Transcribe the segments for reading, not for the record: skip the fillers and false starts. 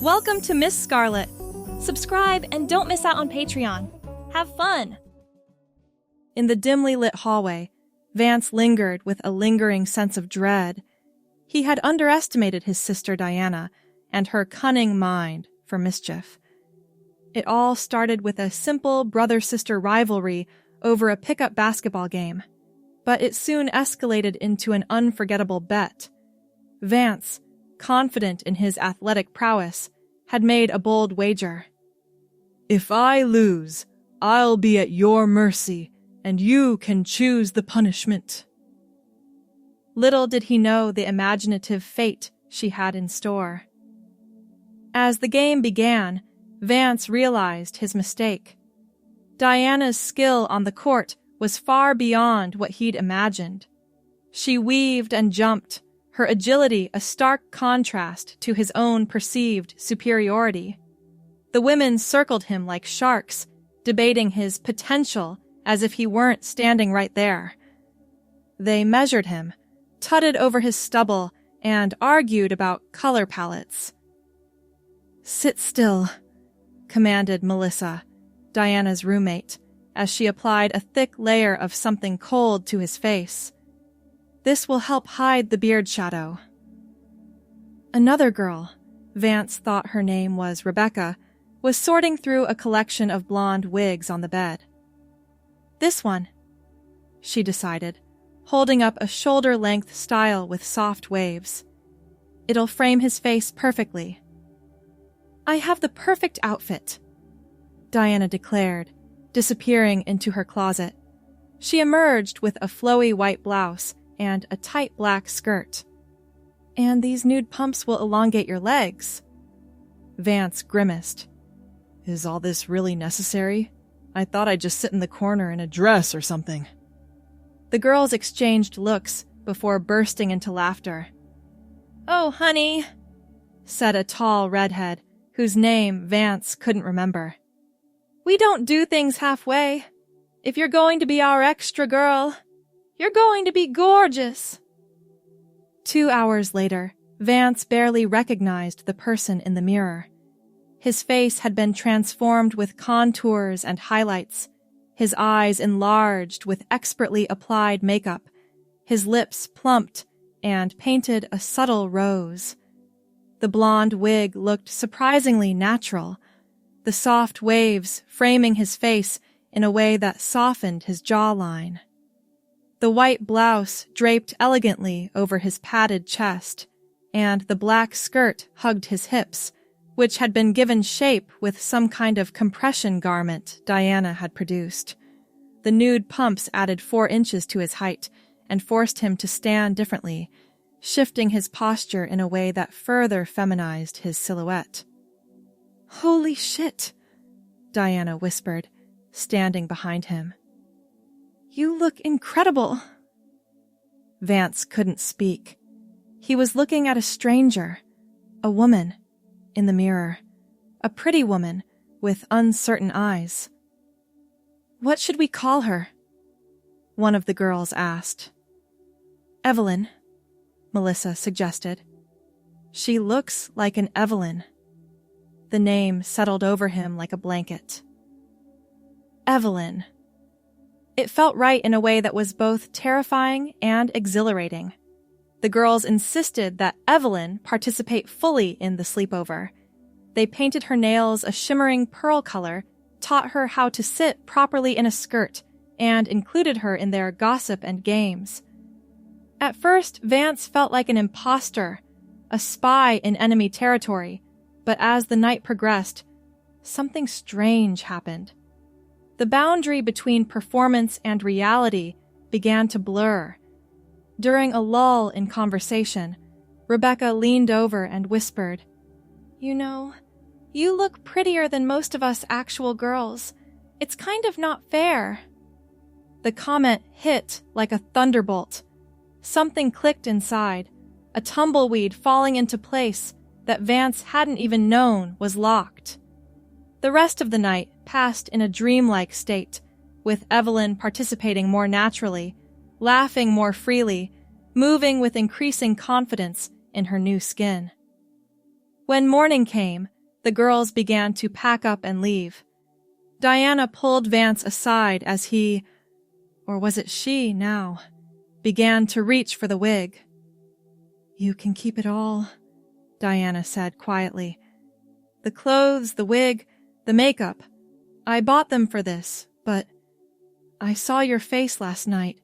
Welcome to Miss Scarlett. Subscribe and don't miss out on Patreon. Have fun! In the dimly lit hallway, Vance lingered with a lingering sense of dread. He had underestimated his sister Diana and her cunning mind for mischief. It all started with a simple brother-sister rivalry over a pickup basketball game, but it soon escalated into an unforgettable bet. Vance, confident in his athletic prowess, had made a bold wager. "If I lose, I'll be at your mercy, and you can choose the punishment." Little did he know the imaginative fate she had in store. As the game began, Vance realized his mistake. Diana's skill on the court was far beyond what he'd imagined. She weaved and jumped, her agility a stark contrast to his own perceived superiority. The women circled him like sharks, debating his potential as if he weren't standing right there. They measured him, tutted over his stubble, and argued about color palettes. "Sit still," commanded Melissa, Diana's roommate, as she applied a thick layer of something cold to his face. "This will help hide the beard shadow." Another girl, Vance thought her name was Rebecca, was sorting through a collection of blonde wigs on the bed. "This one," she decided, holding up a shoulder-length style with soft waves. "It'll frame his face perfectly." "I have the perfect outfit," Diana declared, disappearing into her closet. She emerged with a flowy white blouse and a tight black skirt. "And these nude pumps will elongate your legs." Vance grimaced. "Is all this really necessary? I thought I'd just sit in the corner in a dress or something." The girls exchanged looks before bursting into laughter. "Oh, honey," said a tall redhead, whose name Vance couldn't remember. "We don't do things halfway. If you're going to be our extra girl, you're going to be gorgeous." 2 hours later, Vance barely recognized the person in the mirror. His face had been transformed with contours and highlights, his eyes enlarged with expertly applied makeup, his lips plumped and painted a subtle rose. The blonde wig looked surprisingly natural, the soft waves framing his face in a way that softened his jawline. The white blouse draped elegantly over his padded chest, and the black skirt hugged his hips, which had been given shape with some kind of compression garment Diana had produced. The nude pumps added 4 inches to his height and forced him to stand differently, shifting his posture in a way that further feminized his silhouette. "Holy shit," Diana whispered, standing behind him. "You look incredible." Vance couldn't speak. He was looking at a stranger, a woman, in the mirror, a pretty woman with uncertain eyes. "What should we call her?" one of the girls asked. "Evelyn," Melissa suggested. "She looks like an Evelyn." The name settled over him like a blanket. Evelyn. It felt right in a way that was both terrifying and exhilarating. The girls insisted that Evelyn participate fully in the sleepover. They painted her nails a shimmering pearl color, taught her how to sit properly in a skirt, and included her in their gossip and games. At first, Vance felt like an imposter, a spy in enemy territory, but as the night progressed, something strange happened. The boundary between performance and reality began to blur. During a lull in conversation, Rebecca leaned over and whispered, "You know, you look prettier than most of us actual girls. It's kind of not fair." The comment hit like a thunderbolt. Something clicked inside, a tumbleweed falling into place that Vance hadn't even known was locked. The rest of the night passed in a dreamlike state, with Evelyn participating more naturally, laughing more freely, moving with increasing confidence in her new skin. When morning came, the girls began to pack up and leave. Diana pulled Vance aside as he, or was it she now, began to reach for the wig. "You can keep it all," Diana said quietly. "The clothes, the wig, the makeup. I bought them for this, but I saw your face last night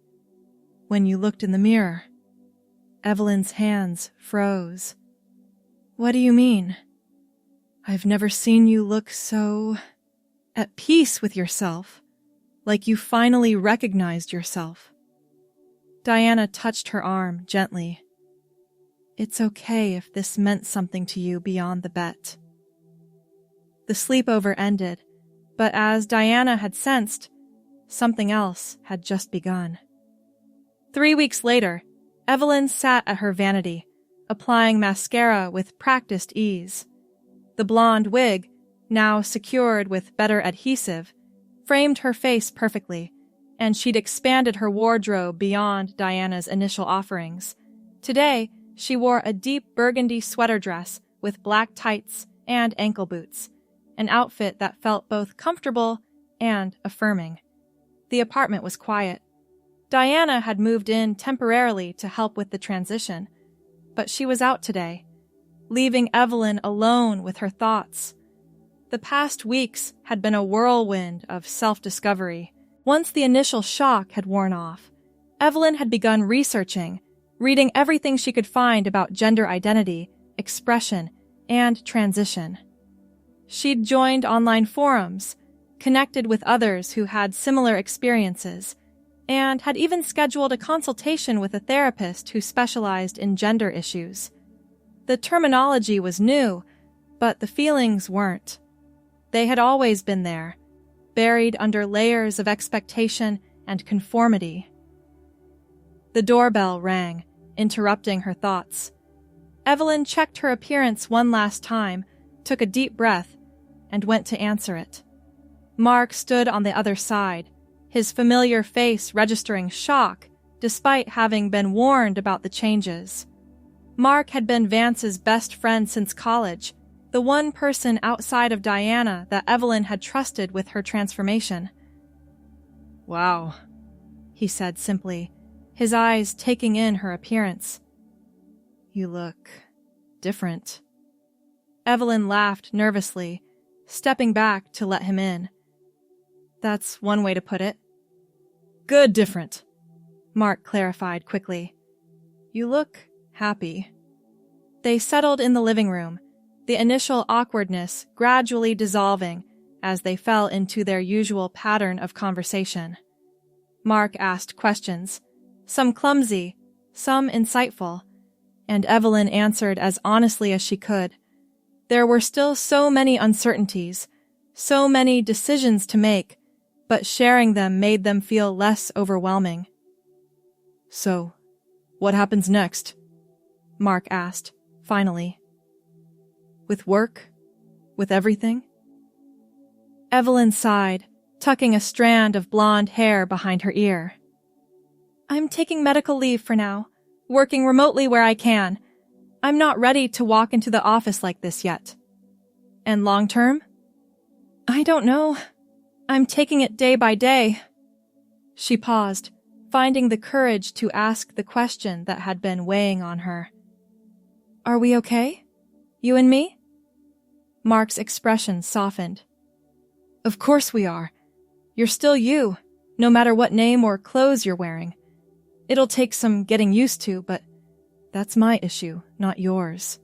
when you looked in the mirror." Evelyn's hands froze. "What do you mean?" "I've never seen you look so at peace with yourself, like you finally recognized yourself." Diana touched her arm gently. "It's okay if this meant something to you beyond the bet." The sleepover ended, but as Diana had sensed, something else had just begun. 3 weeks later, Evelyn sat at her vanity, applying mascara with practiced ease. The blonde wig, now secured with better adhesive, framed her face perfectly, and she'd expanded her wardrobe beyond Diana's initial offerings. Today, she wore a deep burgundy sweater dress with black tights and ankle boots, an outfit that felt both comfortable and affirming. The apartment was quiet. Diana had moved in temporarily to help with the transition, but she was out today, leaving Evelyn alone with her thoughts. The past weeks had been a whirlwind of self-discovery. Once the initial shock had worn off, Evelyn had begun researching, reading everything she could find about gender identity, expression, and transition. She'd joined online forums, connected with others who had similar experiences, and had even scheduled a consultation with a therapist who specialized in gender issues. The terminology was new, but the feelings weren't. They had always been there, buried under layers of expectation and conformity. The doorbell rang, interrupting her thoughts. Evelyn checked her appearance one last time, took a deep breath, and went to answer it. Mark stood on the other side, his familiar face registering shock despite having been warned about the changes. Mark had been Vance's best friend since college, the one person outside of Diana that Evelyn had trusted with her transformation. "Wow," he said simply, his eyes taking in her appearance. "You look different." Evelyn laughed nervously, stepping back to let him in. "That's one way to put it." "Good different," Mark clarified quickly. "You look happy." They settled in the living room, the initial awkwardness gradually dissolving as they fell into their usual pattern of conversation. Mark asked questions, some clumsy, some insightful, and Evelyn answered as honestly as she could. There were still so many uncertainties, so many decisions to make, but sharing them made them feel less overwhelming. "So, what happens next?" Mark asked, finally. "With work? With everything?" Evelyn sighed, tucking a strand of blonde hair behind her ear. "I'm taking medical leave for now, working remotely where I can. I'm not ready to walk into the office like this yet." "And long term?" "I don't know. I'm taking it day by day." She paused, finding the courage to ask the question that had been weighing on her. "Are we okay? You and me?" Mark's expression softened. "Of course we are. You're still you, no matter what name or clothes you're wearing. It'll take some getting used to, but that's my issue, not yours."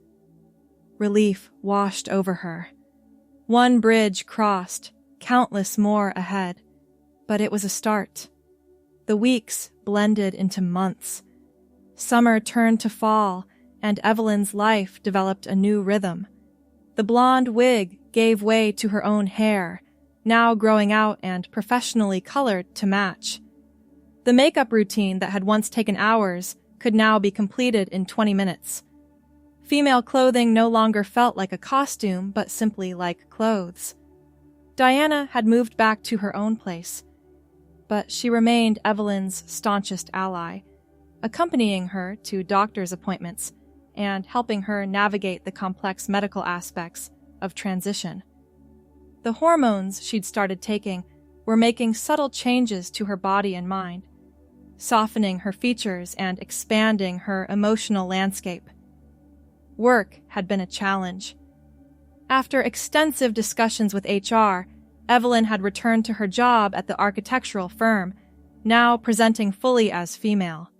Relief washed over her. One bridge crossed, countless more ahead, but it was a start. The weeks blended into months. Summer turned to fall, and Evelyn's life developed a new rhythm. The blonde wig gave way to her own hair, now growing out and professionally colored to match. The makeup routine that had once taken hours could now be completed in 20 minutes. Female clothing no longer felt like a costume, but simply like clothes. Diana had moved back to her own place, but she remained Evelyn's staunchest ally, accompanying her to doctor's appointments and helping her navigate the complex medical aspects of transition. The hormones she'd started taking were making subtle changes to her body and mind, softening her features and expanding her emotional landscape. Work had been a challenge. After extensive discussions with HR, Evelyn had returned to her job at the architectural firm, now presenting fully as female.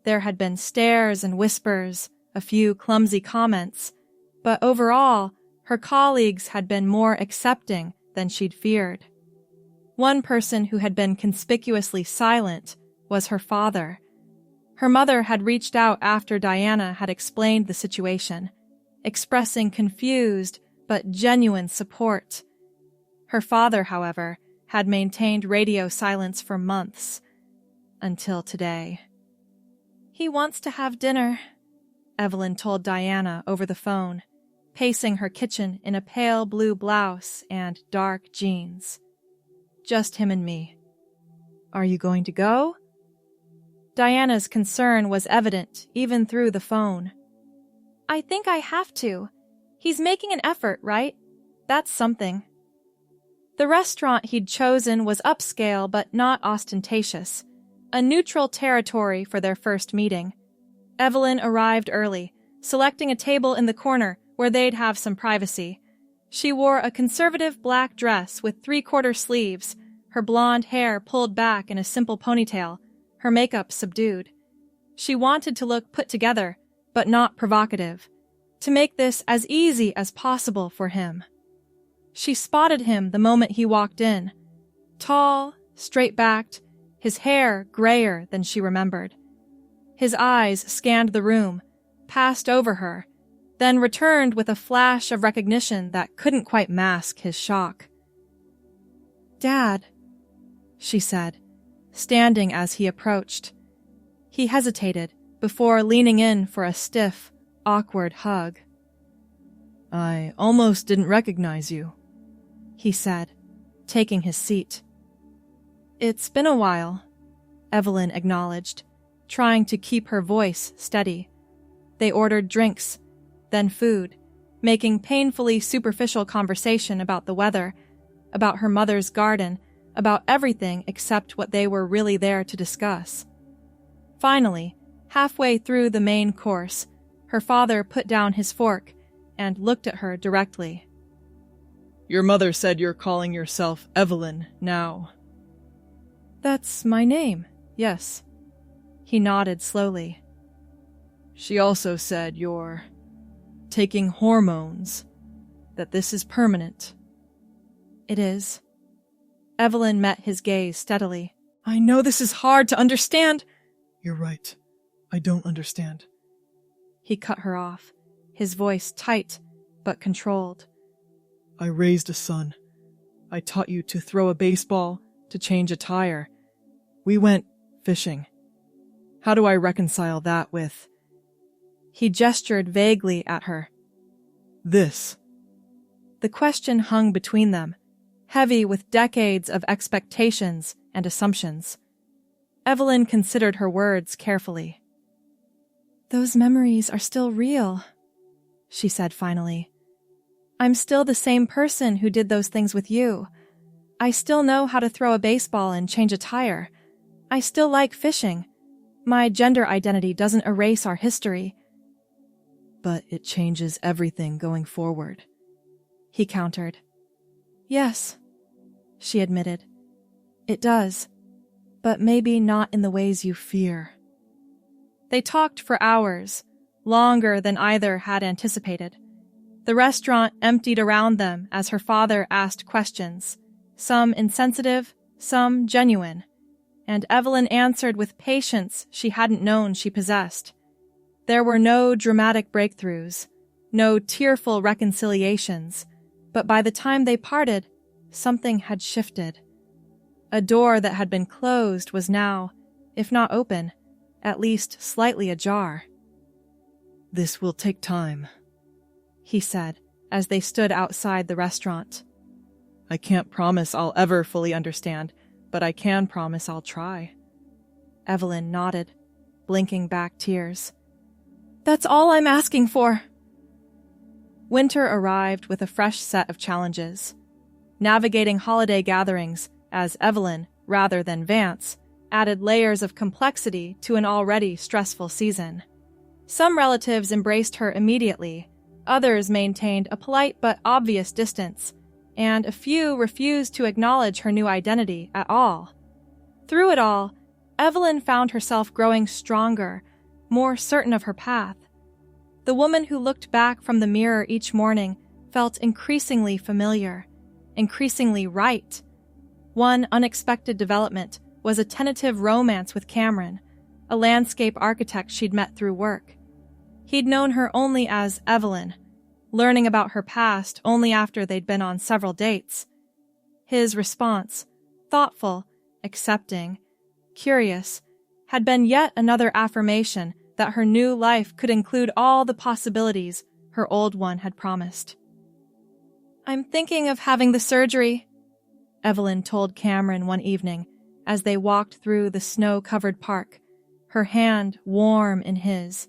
There had been stares and whispers, a few clumsy comments, but overall, her colleagues had been more accepting than she'd feared. One person who had been conspicuously silent was her father. Her mother had reached out after Diana had explained the situation, expressing confused but genuine support. Her father, however, had maintained radio silence for months, until today. "He wants to have dinner," Evelyn told Diana over the phone, pacing her kitchen in a pale blue blouse and dark jeans. "Just him and me." "Are you going to go?" Diana's concern was evident even through the phone. "I think I have to. He's making an effort, right? That's something." The restaurant he'd chosen was upscale but not ostentatious, a neutral territory for their first meeting. Evelyn arrived early, selecting a table in the corner where they'd have some privacy. She wore a conservative black dress with three-quarter sleeves, her blonde hair pulled back in a simple ponytail, her makeup subdued. She wanted to look put together, but not provocative, to make this as easy as possible for him. She spotted him the moment he walked in. Tall, straight-backed, his hair grayer than she remembered. His eyes scanned the room, passed over her, then returned with a flash of recognition that couldn't quite mask his shock. "Dad," she said, standing as he approached. He hesitated before leaning in for a stiff, awkward hug. "I almost didn't recognize you," he said, taking his seat. "It's been a while," Evelyn acknowledged, trying to keep her voice steady. They ordered drinks, then food, making painfully superficial conversation about the weather, about her mother's garden, about everything except what they were really there to discuss. Finally, halfway through the main course, her father put down his fork and looked at her directly. "Your mother said you're calling yourself Evelyn now." "That's my name, yes." He nodded slowly. "She also said you're taking hormones, that this is permanent." "It is." Evelyn met his gaze steadily. "I know this is hard to understand." "You're right. I don't understand." He cut her off, his voice tight but controlled. "I raised a son. I taught you to throw a baseball, to change a tire. We went fishing. How do I reconcile that with—" He gestured vaguely at her. "This?" The question hung between them, heavy with decades of expectations and assumptions. Evelyn considered her words carefully. "Those memories are still real," she said finally. "I'm still the same person who did those things with you. I still know how to throw a baseball and change a tire. I still like fishing. My gender identity doesn't erase our history." "But it changes everything going forward," he countered. "Yes," she admitted. "It does, but maybe not in the ways you fear." They talked for hours, longer than either had anticipated. The restaurant emptied around them as her father asked questions, some insensitive, some genuine, and Evelyn answered with patience she hadn't known she possessed. There were no dramatic breakthroughs, no tearful reconciliations, but by the time they parted, something had shifted. A door that had been closed was now, if not open, at least slightly ajar. "This will take time," he said as they stood outside the restaurant. "I can't promise I'll ever fully understand, but I can promise I'll try." Evelyn nodded, blinking back tears. That's all I'm asking for. Winter arrived with a fresh set of challenges. Navigating holiday gatherings as Evelyn, rather than Vance, added layers of complexity to an already stressful season. Some relatives embraced her immediately, others maintained a polite but obvious distance, and a few refused to acknowledge her new identity at all. Through it all, Evelyn found herself growing stronger, more certain of her path. The woman who looked back from the mirror each morning felt increasingly familiar, increasingly right. One unexpected development was a tentative romance with Cameron, a landscape architect she'd met through work. He'd known her only as Evelyn, learning about her past only after they'd been on several dates. His response, thoughtful, accepting, curious, had been yet another affirmation that her new life could include all the possibilities her old one had promised. "I'm thinking of having the surgery," Evelyn told Cameron one evening as they walked through the snow-covered park, her hand warm in his.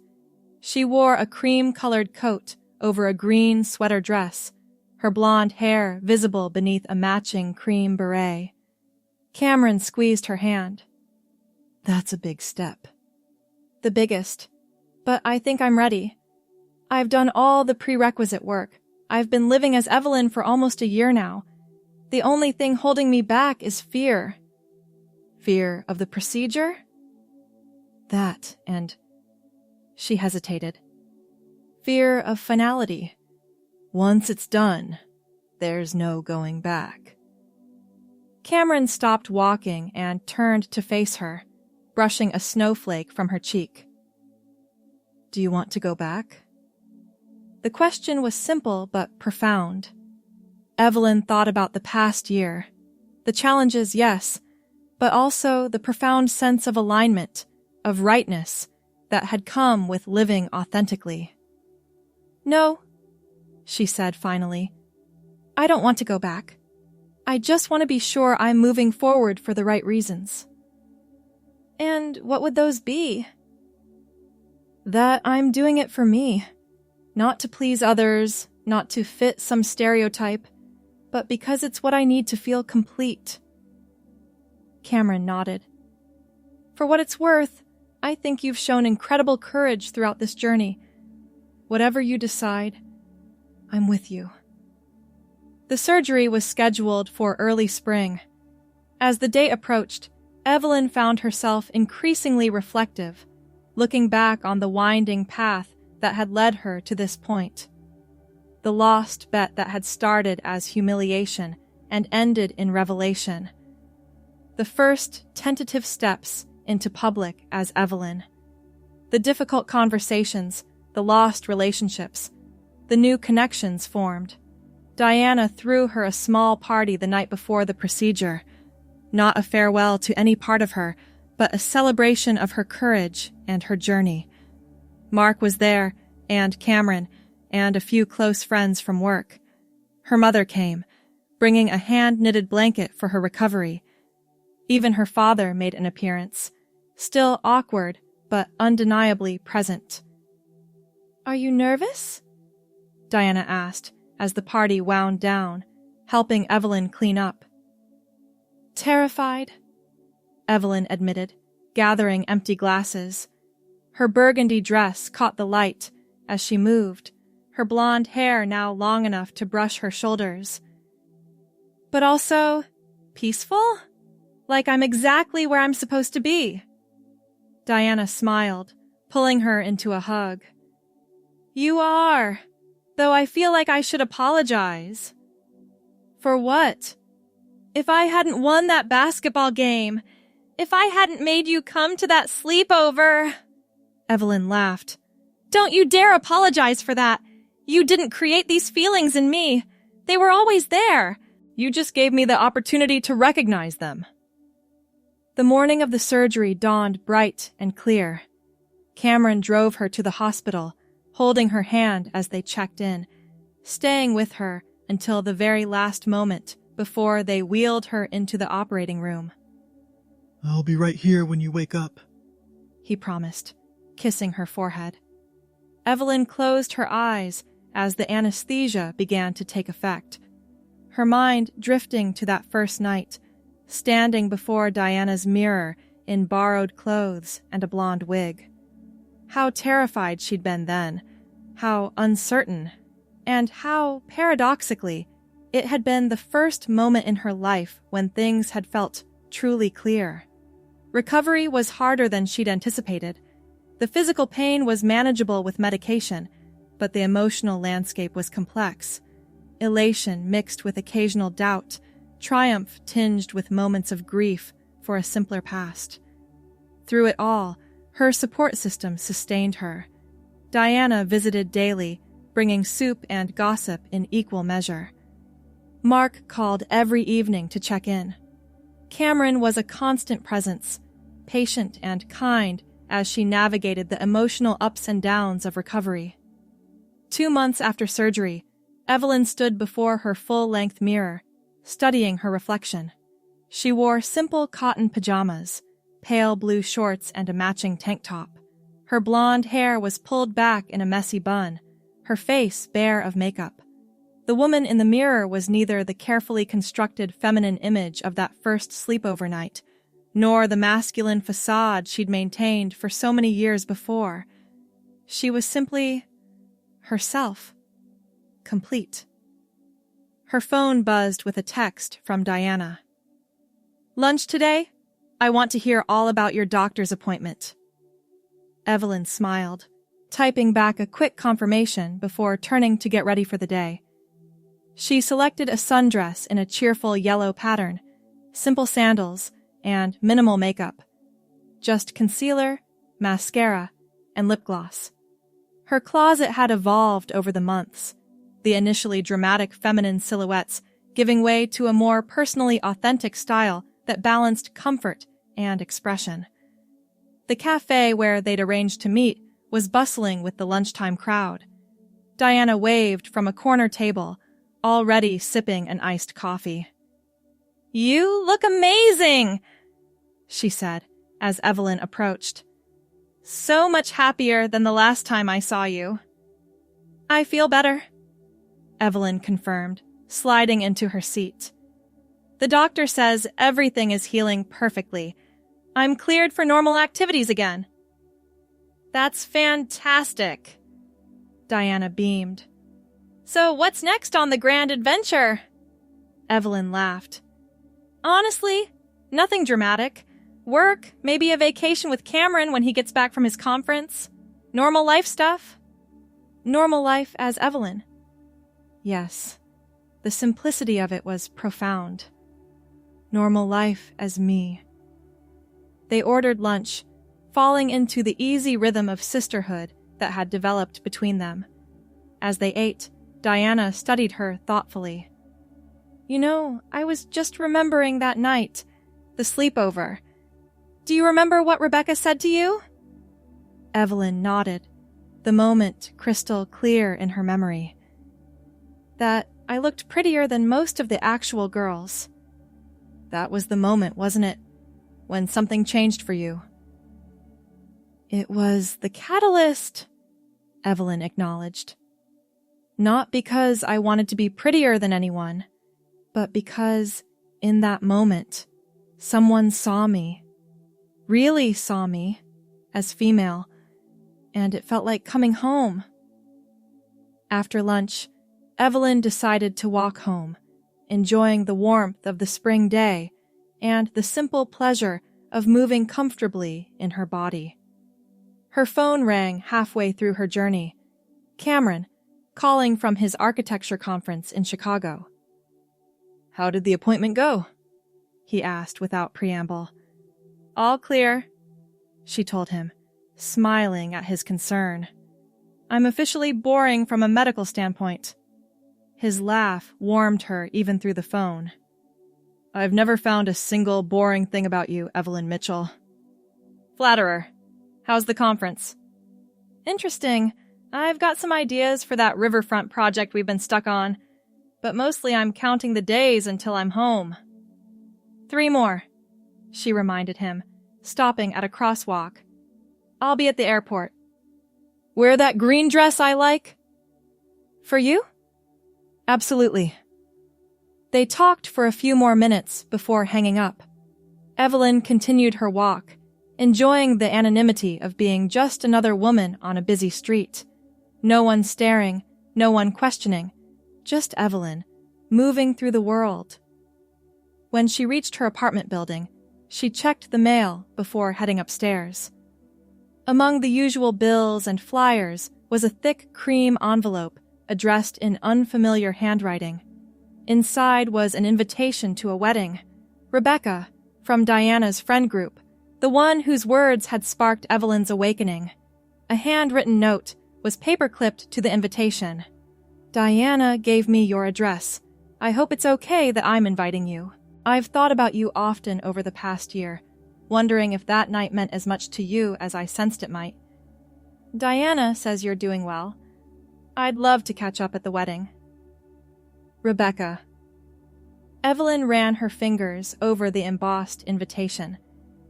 She wore a cream-colored coat over a green sweater dress, her blonde hair visible beneath a matching cream beret. Cameron squeezed her hand. "That's a big step." "The biggest. But I think I'm ready. I've done all the prerequisite work. I've been living as Evelyn for almost a year now. The only thing holding me back is fear." "Fear of the procedure?" "That and..." She hesitated. "Fear of finality. Once it's done, there's no going back." Cameron stopped walking and turned to face her, brushing a snowflake from her cheek. "Do you want to go back?" The question was simple but profound. Evelyn thought about the past year. The challenges, yes, but also the profound sense of alignment, of rightness, that had come with living authentically. "No," she said finally. "I don't want to go back. I just want to be sure I'm moving forward for the right reasons." "And what would those be?" "That I'm doing it for me. Not to please others, not to fit some stereotype, but because it's what I need to feel complete." Cameron nodded. "For what it's worth, I think you've shown incredible courage throughout this journey. Whatever you decide, I'm with you." The surgery was scheduled for early spring. As the date approached, Evelyn found herself increasingly reflective, looking back on the winding path that had led her to this point. The lost bet that had started as humiliation and ended in revelation. The first tentative steps into public as Evelyn. The difficult conversations, the lost relationships, the new connections formed. Diana threw her a small party the night before the procedure. Not a farewell to any part of her, but a celebration of her courage and her journey. Mark was there, and Cameron, and a few close friends from work. Her mother came, bringing a hand-knitted blanket for her recovery. Even her father made an appearance, still awkward, but undeniably present. "Are you nervous?" Diana asked as the party wound down, helping Evelyn clean up. "Terrified," Evelyn admitted, gathering empty glasses. Her burgundy dress caught the light as she moved, her blonde hair now long enough to brush her shoulders. "But also peaceful? Like I'm exactly where I'm supposed to be." Diana smiled, pulling her into a hug. "You are, though I feel like I should apologize." "For what?" "If I hadn't won that basketball game, if I hadn't made you come to that sleepover." Evelyn laughed. "Don't you dare apologize for that. You didn't create these feelings in me. They were always there. You just gave me the opportunity to recognize them." The morning of the surgery dawned bright and clear. Cameron drove her to the hospital, holding her hand as they checked in, staying with her until the very last moment before they wheeled her into the operating room. "I'll be right here when you wake up," he promised, kissing her forehead. Evelyn closed her eyes as the anesthesia began to take effect, her mind drifting to that first night, standing before Diana's mirror in borrowed clothes and a blonde wig. How terrified she'd been then, how uncertain, and how, paradoxically, it had been the first moment in her life when things had felt truly clear. Recovery was harder than she'd anticipated. The physical pain was manageable with medication, but the emotional landscape was complex. Elation mixed with occasional doubt, triumph tinged with moments of grief for a simpler past. Through it all, her support system sustained her. Diana visited daily, bringing soup and gossip in equal measure. Mark called every evening to check in. Cameron was a constant presence, patient and kind as she navigated the emotional ups and downs of recovery. 2 months after surgery, Evelyn stood before her full-length mirror, studying her reflection. She wore simple cotton pajamas, pale blue shorts and a matching tank top. Her blonde hair was pulled back in a messy bun, her face bare of makeup. The woman in the mirror was neither the carefully constructed feminine image of that first sleepover night, nor the masculine facade she'd maintained for so many years before. She was simply herself, complete. Her phone buzzed with a text from Diana. "Lunch today? I want to hear all about your doctor's appointment." Evelyn smiled, typing back a quick confirmation before turning to get ready for the day. She selected a sundress in a cheerful yellow pattern, simple sandals, and minimal makeup. Just concealer, mascara, and lip gloss. Her closet had evolved over the months, the initially dramatic feminine silhouettes giving way to a more personally authentic style that balanced comfort and expression. The cafe where they'd arranged to meet was bustling with the lunchtime crowd. Diana waved from a corner table, already sipping an iced coffee. "You look amazing," she said as Evelyn approached. "So much happier than the last time I saw you." "I feel better," Evelyn confirmed, sliding into her seat. "The doctor says everything is healing perfectly. I'm cleared for normal activities again." "That's fantastic," Diana beamed. "So what's next on the grand adventure?" Evelyn laughed. "Honestly, nothing dramatic. Work, maybe a vacation with Cameron when he gets back from his conference. Normal life stuff." Normal life as Evelyn. Yes, the simplicity of it was profound. Normal life as me. They ordered lunch, falling into the easy rhythm of sisterhood that had developed between them. As they ate, Diana studied her thoughtfully. "You know, I was just remembering that night, the sleepover. Do you remember what Rebecca said to you?" Evelyn nodded, the moment crystal clear in her memory. "That I looked prettier than most of the actual girls." "That was the moment, wasn't it? When something changed for you." "It was the catalyst," Evelyn acknowledged. "Not because I wanted to be prettier than anyone, but because, in that moment, someone saw me. Really saw me, as female, and it felt like coming home." After lunch, Evelyn decided to walk home, enjoying the warmth of the spring day and the simple pleasure of moving comfortably in her body. Her phone rang halfway through her journey. Cameron, calling from his architecture conference in Chicago. "How did the appointment go?" he asked without preamble. "All clear," she told him, smiling at his concern. "I'm officially boring from a medical standpoint." His laugh warmed her even through the phone. "I've never found a single boring thing about you, Evelyn Mitchell." "Flatterer. How's the conference?" "Interesting. I've got some ideas for that riverfront project we've been stuck on, but mostly I'm counting the days until I'm home." 3 more, she reminded him, stopping at a crosswalk. "I'll be at the airport." Wear that green dress I like? For you? Absolutely. They talked for a few more minutes before hanging up. Evelyn continued her walk, enjoying the anonymity of being just another woman on a busy street. No one staring, no one questioning, just Evelyn, moving through the world. When she reached her apartment building, she checked the mail before heading upstairs. Among the usual bills and flyers was a thick cream envelope addressed in unfamiliar handwriting. Inside was an invitation to a wedding. Rebecca, from Diana's friend group, the one whose words had sparked Evelyn's awakening. A handwritten note was paper-clipped to the invitation. Diana gave me your address. I hope it's okay that I'm inviting you. I've thought about you often over the past year, wondering if that night meant as much to you as I sensed it might. Diana says you're doing well. I'd love to catch up at the wedding. Rebecca. Evelyn ran her fingers over the embossed invitation,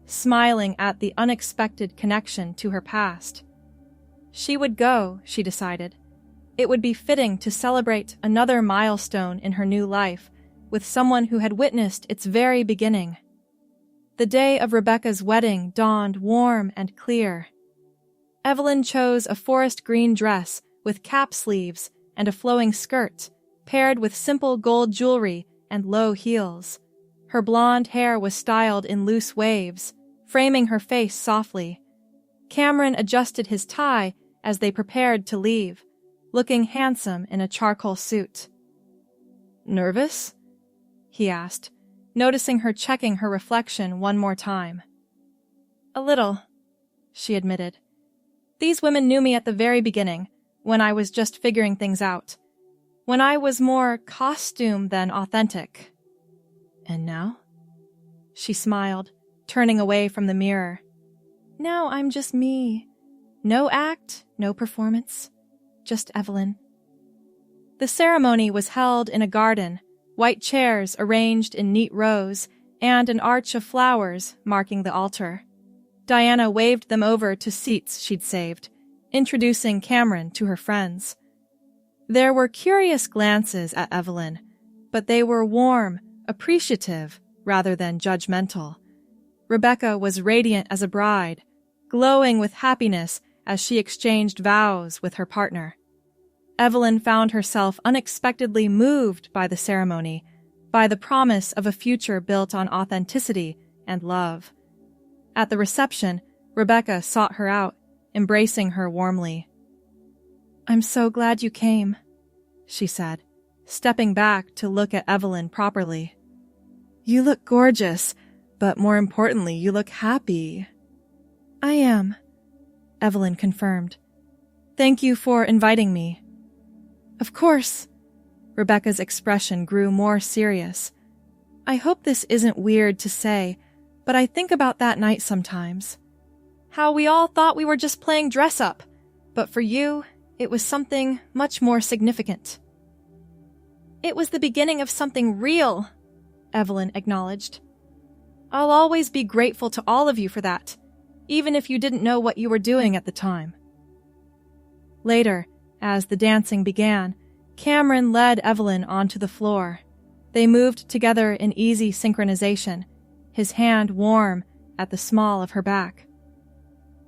smiling at the unexpected connection to her past. She would go, she decided. It would be fitting to celebrate another milestone in her new life with someone who had witnessed its very beginning. The day of Rebecca's wedding dawned warm and clear. Evelyn chose a forest green dress with cap sleeves and a flowing skirt, paired with simple gold jewelry and low heels. Her blonde hair was styled in loose waves, framing her face softly. Cameron adjusted his tie as they prepared to leave, looking handsome in a charcoal suit. "Nervous?" he asked, noticing her checking her reflection one more time. "A little," she admitted. "These women knew me at the very beginning, when I was just figuring things out. When I was more costume than authentic." "And now?" She smiled, turning away from the mirror. "Now I'm just me. No act, no performance. Just Evelyn." The ceremony was held in a garden, white chairs arranged in neat rows, and an arch of flowers marking the altar. Diana waved them over to seats she'd saved, introducing Cameron to her friends. There were curious glances at Evelyn, but they were warm, appreciative, rather than judgmental. Rebecca was radiant as a bride, glowing with happiness as she exchanged vows with her partner. Evelyn found herself unexpectedly moved by the ceremony, by the promise of a future built on authenticity and love. At the reception, Rebecca sought her out, embracing her warmly. "I'm so glad you came," she said, stepping back to look at Evelyn properly. "You look gorgeous, but more importantly, you look happy." "I am," Evelyn confirmed. "Thank you for inviting me." "Of course." Rebecca's expression grew more serious. "I hope this isn't weird to say, but I think about that night sometimes. How we all thought we were just playing dress-up, but for you, it was something much more significant." "It was the beginning of something real," Evelyn acknowledged. "I'll always be grateful to all of you for that, even if you didn't know what you were doing at the time." Later, as the dancing began, Cameron led Evelyn onto the floor. They moved together in easy synchronization, his hand warm at the small of her back.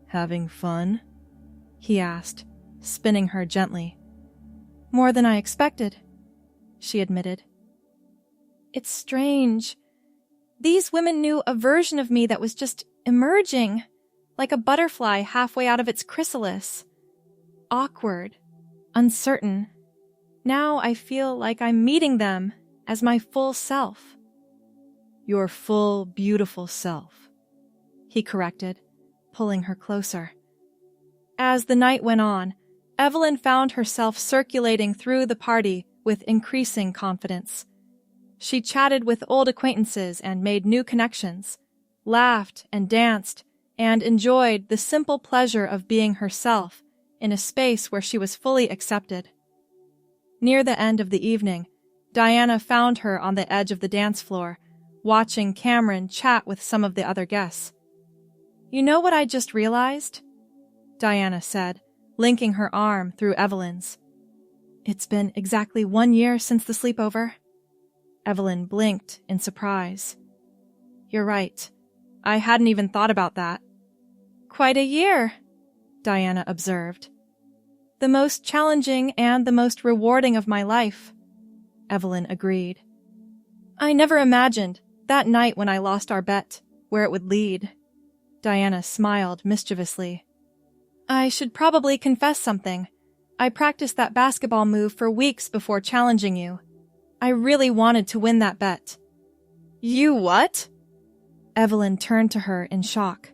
"Having fun?" he asked, spinning her gently. "More than I expected," she admitted. "It's strange. These women knew a version of me that was just emerging, like a butterfly halfway out of its chrysalis. Awkward, uncertain. Now I feel like I'm meeting them as my full self." "Your full, beautiful self," he corrected, pulling her closer. As the night went on, Evelyn found herself circulating through the party with increasing confidence. She chatted with old acquaintances and made new connections, laughed and danced, and enjoyed the simple pleasure of being herself in a space where she was fully accepted. Near the end of the evening, Diana found her on the edge of the dance floor, watching Cameron chat with some of the other guests. "You know what I just realized?" Diana said, linking her arm through Evelyn's. It's been exactly 1 year since the sleepover. Evelyn blinked in surprise. You're right. I hadn't even thought about that. Quite a year, Diana observed. The most challenging and the most rewarding of my life, Evelyn agreed. I never imagined, that night when I lost our bet, where it would lead. Diana smiled mischievously. I should probably confess something. I practiced that basketball move for weeks before challenging you. I really wanted to win that bet. You what? Evelyn turned to her in shock.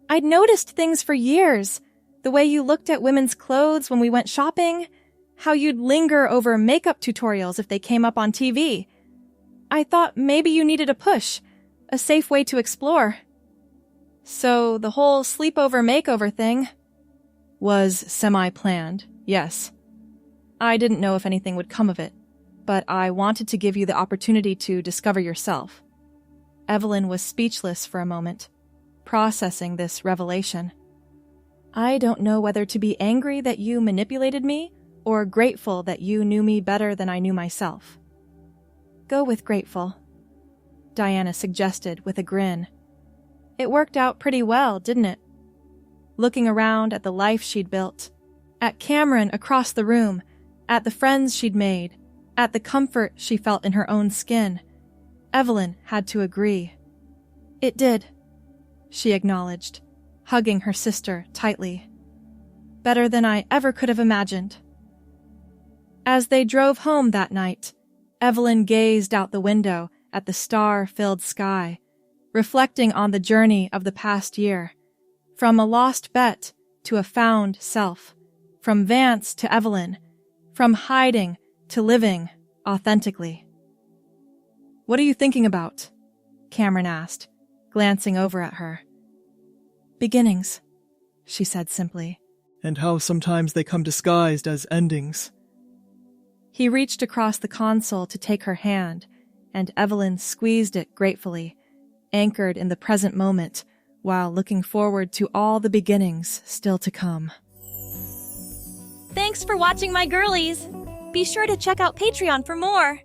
I'd noticed things for years. The way you looked at women's clothes when we went shopping, how you'd linger over makeup tutorials if they came up on TV. I thought maybe you needed a push, a safe way to explore. So the whole sleepover makeover thing was semi-planned, yes. I didn't know if anything would come of it, but I wanted to give you the opportunity to discover yourself. Evelyn was speechless for a moment, processing this revelation. I don't know whether to be angry that you manipulated me or grateful that you knew me better than I knew myself. Go with grateful, Diana suggested with a grin. It worked out pretty well, didn't it? Looking around at the life she'd built, at Cameron across the room, at the friends she'd made, at the comfort she felt in her own skin, Evelyn had to agree. It did, she acknowledged, hugging her sister tightly. Better than I ever could have imagined. As they drove home that night, Evelyn gazed out the window at the star-filled sky, reflecting on the journey of the past year, from a lost bet to a found self, from Vance to Evelyn, from hiding to living authentically. What are you thinking about? Cameron asked, glancing over at her. Beginnings, she said simply. And how sometimes they come disguised as endings. He reached across the console to take her hand, and Evelyn squeezed it gratefully, anchored in the present moment, while looking forward to all the beginnings still to come. Thanks for watching, my girlies! Be sure to check out Patreon for more!